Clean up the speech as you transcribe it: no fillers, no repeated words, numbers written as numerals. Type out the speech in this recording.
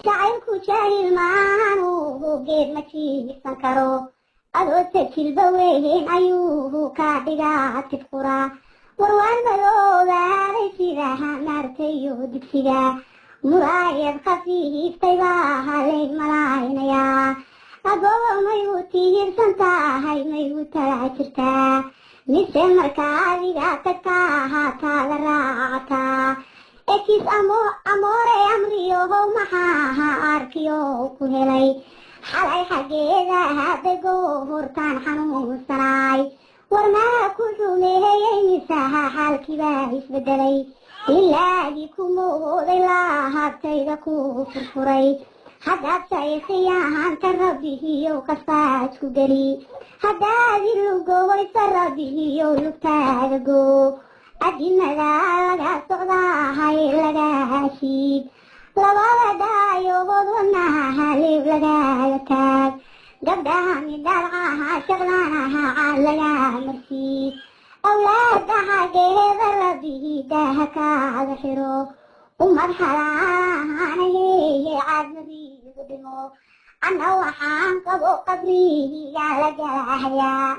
jacaylku jaahil maahan uu geed ma jiibsan karo adoo sajilba weyn ayuu ka dhigaa tifqura warwaan madoobaaday sida maartayo digsiga muraayad khafiiftay baa halay malaynayaa adoo may u tiirsan tahay may u tagaa jirtaa mise markaa adiga tagtaa taada raacataa ekis amoore amriyohow maxaaha arkiyo ku helay xalay xaggeeda hadego hortaan xanuunsanaay warmaa ku xumeeyey misaha xaalkiibaa isbedelay ilaagii ku mooday lahabtayda ku furfuray haddaad shaykhiyahaanta rabbihiyow kasbaasku geli haddaad ilugoysa rabbihiyow lugtaada goo adimada laga socdaahay laga hashiid labada daayood wadnaha leeb lagaaga taag gabdhaha midhalcaha shaqlaanaha caad laga marsiid awlaada xaggeeda rabbihii daaha kaaga xiro umad xalaanaheeye caadmadiigu dhimo anna waxaan qabo qabrihiyaa la galahayaa